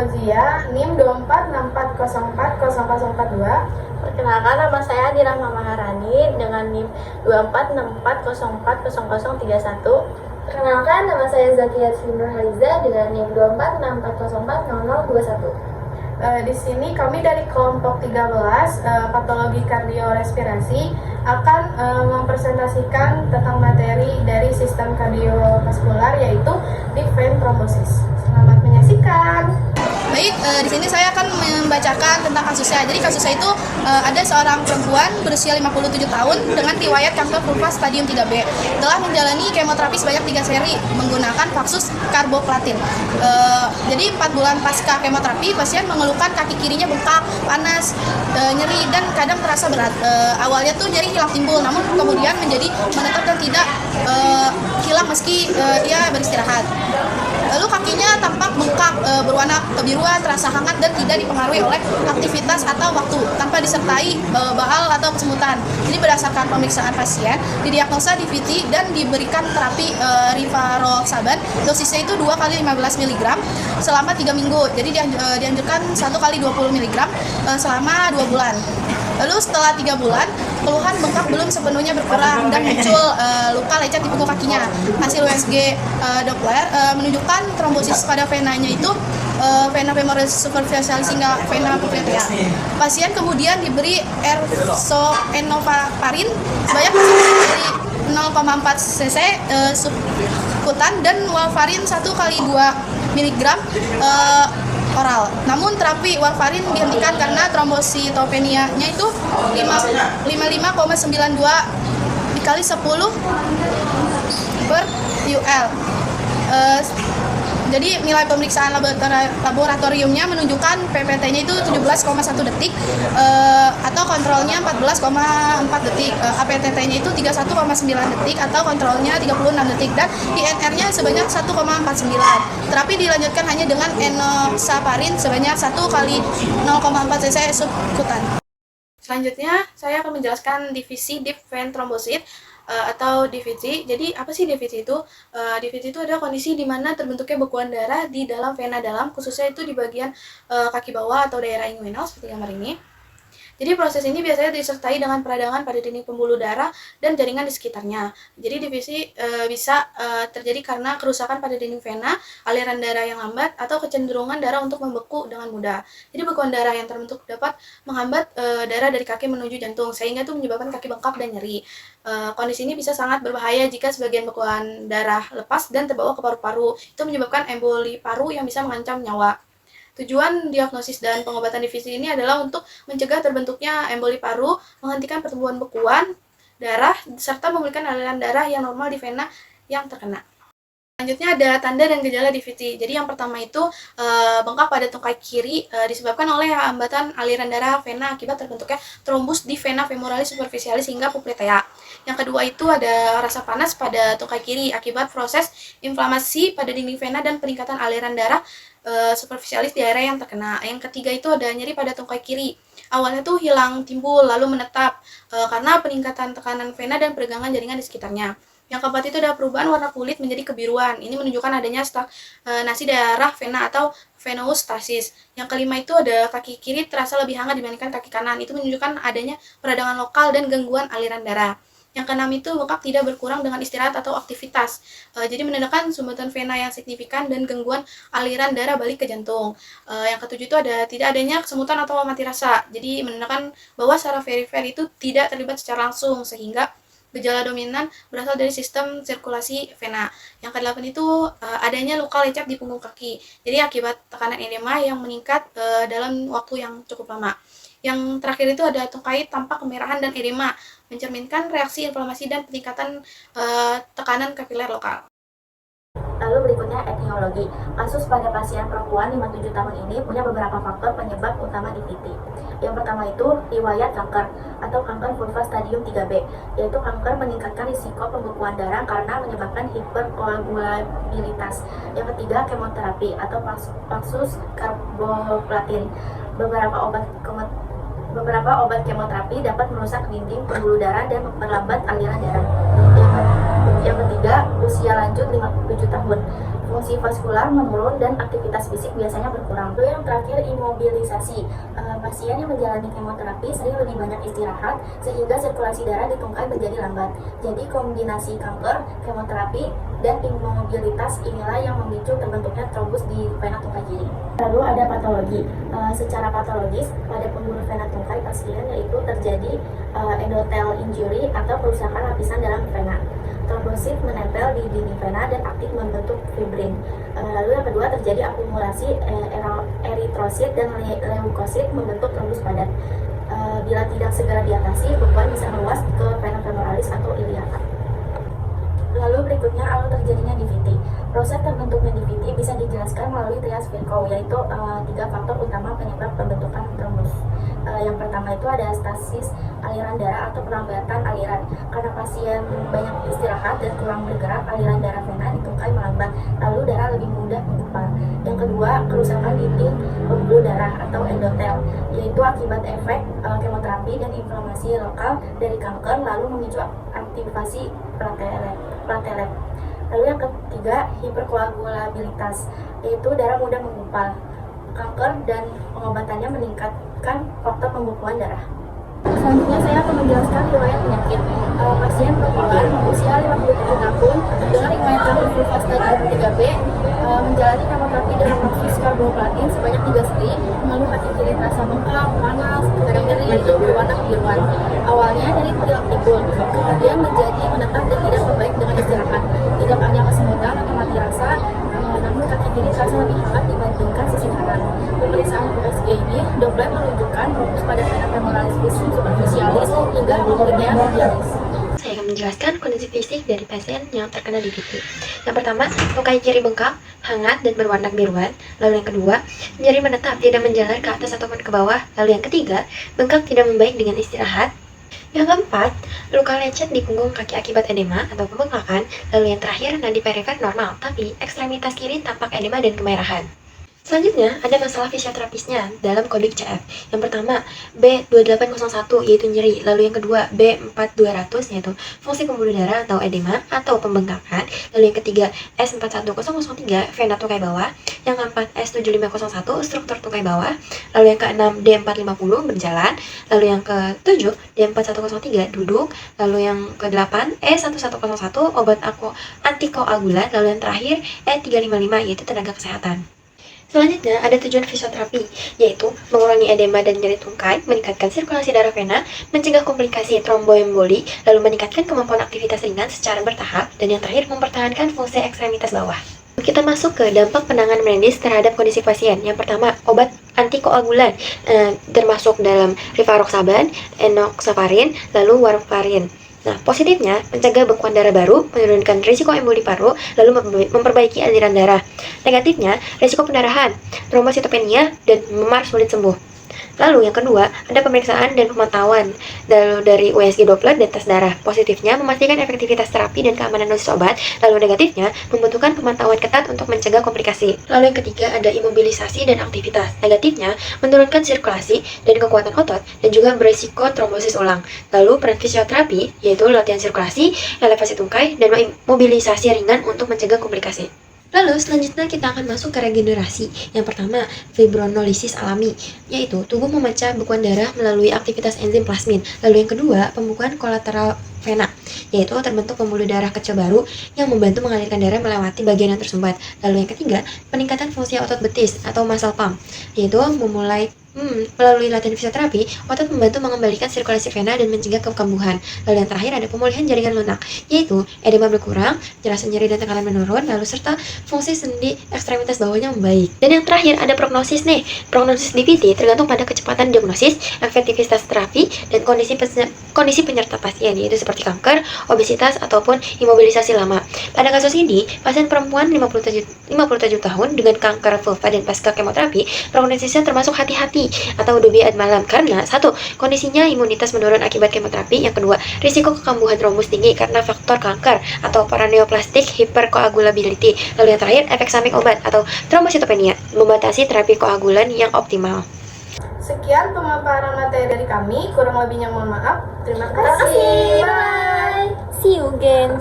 Fauzia, NIM 2464040042. Perkenalkan, nama saya Dirahma Maharani dengan NIM 2464040031. Perkenalkan, nama saya Zakia Nurhaliza dengan NIM 2464040021. Di sini kami dari kelompok 13 patologi kardiorespirasi akan mempresentasikan tentang materi dari sistem kardiovaskular yaitu deep vein thrombosis. Selamat menyaksikan. Baik, di sini saya akan membacakan tentang kasusnya. Jadi kasusnya itu ada seorang perempuan berusia 57 tahun dengan riwayat kanker vulva stadium 3B. Telah menjalani kemoterapi sebanyak 3 seri menggunakan Vaksus karboplatin. Jadi 4 bulan pasca kemoterapi, pasien mengeluhkan kaki kirinya bengkak, panas, nyeri, dan kadang terasa berat. Awalnya tuh nyeri hilang timbul, namun kemudian menjadi menetap dan tidak hilang meski ia beristirahat. Lalu kakinya tampak bengkak, berwarna kebiruan, terasa hangat, dan tidak dipengaruhi oleh aktivitas atau waktu, tanpa disertai baal atau kesemutan. Jadi berdasarkan pemeriksaan pasien, didiagnosa DVT dan diberikan terapi rivaroxaban. Dosisnya itu 2 kali 15 mg selama 3 minggu. Jadi dianjurkan 1 kali 20 mg selama 2 bulan. Lalu setelah 3 bulan, keluhan bengkak belum sepenuhnya berkurang dan muncul luka lecet di punggung kakinya. Hasil USG Doppler menunjukkan trombosis pada venanya itu vena femoris superficialis hingga vena popliteal. Pasien kemudian diberi enoxaparin sebanyak dari 0,4 cc subkutan dan warfarin 1 kali 2 mg oral. Namun terapi warfarin dihentikan karena trombositopenianya itu 55,92 dikali 10 per UL. Jadi nilai pemeriksaan laboratoriumnya menunjukkan PPT-nya itu 17,1 detik atau kontrolnya 14,4 detik, APTT-nya itu 31,9 detik atau kontrolnya 36 detik, dan INR-nya sebanyak 1,49. Terapi dilanjutkan hanya dengan enoxaparin sebanyak 1 kali 0,4 cc subkutan. Selanjutnya saya akan menjelaskan divisi deep vein thrombosis atau DVT. Jadi apa sih DVT itu? DVT itu adalah kondisi di mana terbentuknya bekuan darah di dalam vena dalam, khususnya itu di bagian kaki bawah atau daerah inguinal seperti gambar ini. Jadi proses ini biasanya disertai dengan peradangan pada dinding pembuluh darah dan jaringan di sekitarnya. Jadi divisi bisa terjadi karena kerusakan pada dinding vena, aliran darah yang lambat, atau kecenderungan darah untuk membeku dengan mudah. Jadi bekuan darah yang terbentuk dapat menghambat darah dari kaki menuju jantung, sehingga itu menyebabkan kaki bengkak dan nyeri. Kondisi ini bisa sangat berbahaya jika sebagian bekuan darah lepas dan terbawa ke paru-paru. Itu menyebabkan emboli paru yang bisa mengancam nyawa. Tujuan diagnosis dan pengobatan divisi ini adalah untuk mencegah terbentuknya emboli paru, menghentikan pertumbuhan bekuan darah, serta memulihkan aliran darah yang normal di vena yang terkena. Selanjutnya ada tanda dan gejala DVT. Jadi yang pertama itu bengkak pada tungkai kiri disebabkan oleh hambatan aliran darah vena akibat terbentuknya trombus di vena femoralis superficialis hingga popliteal. Yang kedua itu ada rasa panas pada tungkai kiri akibat proses inflamasi pada dinding vena dan peningkatan aliran darah superficialis di area yang terkena. Yang ketiga itu ada nyeri pada tungkai kiri. Awalnya tuh hilang timbul lalu menetap karena peningkatan tekanan vena dan peregangan jaringan di sekitarnya. Yang keempat itu ada perubahan warna kulit menjadi kebiruan. Ini menunjukkan adanya stagnasi darah vena atau venostasis. Yang kelima itu ada kaki kiri terasa lebih hangat dibandingkan kaki kanan. Itu menunjukkan adanya peradangan lokal dan gangguan aliran darah. Yang keenam itu bengkak tidak berkurang dengan istirahat atau aktivitas. Jadi menandakan sumbatan vena yang signifikan dan gangguan aliran darah balik ke jantung. Yang ketujuh itu ada tidak adanya kesemutan atau mati rasa. Jadi menandakan bahwa saraf perifer itu tidak terlibat secara langsung, sehingga gejala dominan berasal dari sistem sirkulasi vena. Yang kedelapan itu adanya luka lecet di punggung kaki. Jadi akibat tekanan edema yang meningkat dalam waktu yang cukup lama. Yang terakhir itu ada tungkai tampak kemerahan dan edema, mencerminkan reaksi inflamasi dan peningkatan tekanan kapiler lokal. Lalu berikutnya etiologi. Kasus pada pasien perempuan 57 tahun ini punya beberapa faktor penyebab utama DVT. Yang pertama itu riwayat kanker atau kanker vulva stadium 3B, yaitu kanker meningkatkan risiko pembekuan darah karena menyebabkan hiperkoagulabilitas. Yang ketiga kemoterapi atau Vaksus karboplatin. Beberapa obat kemoterapi dapat merusak dinding pembuluh darah dan memperlambat aliran darah. Yang ketiga, usia lanjut 57 tahun. Fungsi vaskular menurun dan aktivitas fisik biasanya berkurang. Lalu yang terakhir, imobilisasi. Pasien yang menjalani kemoterapi sering lebih banyak istirahat sehingga sirkulasi darah di tungkai menjadi lambat. Jadi kombinasi kanker, kemoterapi, dan imobilitas inilah yang memicu terbentuknya trombus di vena tungkai kiri. Lalu ada patologi. Secara patologis pada pembuluh vena tungkai pasien yaitu terjadi endothel injury atau kerusakan lapisan dalam vena. Trombosit menempel di dinding vena dan aktif membentuk fibrin. Lalu yang kedua, terjadi akumulasi eritrosit dan leukosit membentuk trombus padat. Bila tidak segera diatasi, bekuan bisa meluas ke vena femoralis atau iliaca. Lalu berikutnya, alur terjadinya DVT. Proses terbentuknya DVT bisa dijelaskan melalui trias Virchow, yaitu 3 faktor utama penyebab pembentukan trombus. Yang pertama itu ada stasis aliran darah atau pelambatan aliran. Karena pasien banyak istirahat dan kurang bergerak, aliran darah vena di tungkai melambat, lalu darah lebih mudah menggumpal. Yang kedua, kerusakan dinding pembuluh darah atau endotel, yaitu akibat efek kemoterapi dan inflamasi lokal dari kanker, lalu memicu aktivasi platelet. Lalu yang ketiga, hiperkoagulabilitas, yaitu darah mudah menggumpal. Kanker dan pengobatannya meningkatkan faktor pembekuan darah. Selanjutnya saya akan menjelaskan riwayat penyakit. Pasien perempuan usia 57 tahun dengan riwayat kanker vulva stadium 3B menjalani kemoterapi dengan dosis karboplatin sebanyak 3 stri, mengeluh kaki kiri terasa bengkak, panas, kadang nyeri, berwarna kebiruan. Awalnya dari pilek timbul, kemudian menjadi menetap dan tidak membaik dengan istirahat. Tidak hanya kesemutan atau mati rasa, namun kaki kiri terasa lebih hangat dibandingkan sisi kanan. Pemeriksaan USG ini, Doppler menunjukkan trombus pada vena femoralis superficialis hingga hemorrhagia radialis. Saya akan menjelaskan kondisi fisik dari pasien yang terkena DVT. Yang pertama, tungkai kiri bengkak, hangat, dan berwarna kebiruan. Lalu yang kedua, nyeri menetap tidak menjalar ke atas ataupun ke bawah. Lalu yang ketiga, bengkak tidak membaik dengan istirahat. Yang keempat, luka lecet di punggung kaki akibat edema atau pembengkakan. Lalu yang terakhir, nadi perifer normal, tapi ekstremitas kiri tampak edema dan kemerahan. Selanjutnya, ada masalah fisioterapisnya dalam kodik CF. Yang pertama, B2801 yaitu nyeri. Lalu yang kedua, B4200 yaitu fungsi pembuluh darah atau edema atau pembengkakan. Lalu yang ketiga, S41003 vena tungkai bawah. Yang keempat, S7501 struktur tungkai bawah. Lalu yang keenam, D450 berjalan. Lalu yang ketujuh, D4103 duduk. Lalu yang kedelapan, E1101 obat antikoagulan. Lalu yang terakhir, E355 yaitu tenaga kesehatan. Selanjutnya, ada tujuan fisioterapi, yaitu mengurangi edema dan nyeri tungkai, meningkatkan sirkulasi darah vena, mencegah komplikasi tromboemboli, lalu meningkatkan kemampuan aktivitas ringan secara bertahap, dan yang terakhir mempertahankan fungsi ekstremitas bawah. Kita masuk ke dampak penanganan medis terhadap kondisi pasien. Yang pertama, obat antikoagulan, termasuk dalam rivaroxaban, enoxaparin, lalu warfarin. Nah, positifnya, mencegah bekuan darah baru, menurunkan risiko emboli paru, lalu memperbaiki aliran darah. Negatifnya, risiko pendarahan, trombositopenia, dan memar sulit sembuh. Lalu yang kedua, ada pemeriksaan dan pemantauan lalu dari USG Doppler dan tes darah. Positifnya, memastikan efektivitas terapi dan keamanan dosis obat. Lalu negatifnya, membutuhkan pemantauan ketat untuk mencegah komplikasi. Lalu yang ketiga, ada imobilisasi dan aktivitas. Negatifnya, menurunkan sirkulasi dan kekuatan otot dan juga berisiko trombosis ulang. Lalu peran fisioterapi, yaitu latihan sirkulasi, elevasi tungkai, dan mobilisasi ringan untuk mencegah komplikasi. Lalu selanjutnya kita akan masuk ke regenerasi. Yang pertama, fibronolisis alami, yaitu tubuh memecah bekuan darah melalui aktivitas enzim plasmin. Lalu yang kedua, pembekuan kolateral vena, yaitu terbentuk pembuluh darah kecil baru yang membantu mengalirkan darah melewati bagian yang tersumbat. Lalu yang ketiga, peningkatan fungsi otot betis atau muscle pump, yaitu melalui latihan fisioterapi, otot membantu mengembalikan sirkulasi vena dan mencegah kekambuhan. Lalu yang terakhir ada pemulihan jaringan lunak, yaitu edema berkurang, rasa nyeri dan tekanan menurun, lalu serta fungsi sendi ekstremitas bawahnya membaik. Dan yang terakhir ada prognosis nih. Prognosis DVT tergantung pada kecepatan diagnosis, efektivitas terapi, dan kondisi penyerta pasien, yaitu seperti kanker, obesitas, ataupun imobilisasi lama. Pada kasus ini, pasien perempuan 57 tahun dengan kanker vulva dan pasca kemoterapi, prognosisnya termasuk hati-hati atau dubiat malam karena satu, kondisinya imunitas menurun akibat kemoterapi. Yang kedua, risiko kekambuhan trombus tinggi karena faktor kanker atau paraneoplastic hypercoagulability. Lalu yang terakhir, efek samping obat atau trombositopenia, membatasi terapi koagulan yang optimal. Sekian pemaparan materi dari kami, kurang lebihnya mohon maaf. Terima kasih. Bye. See you again.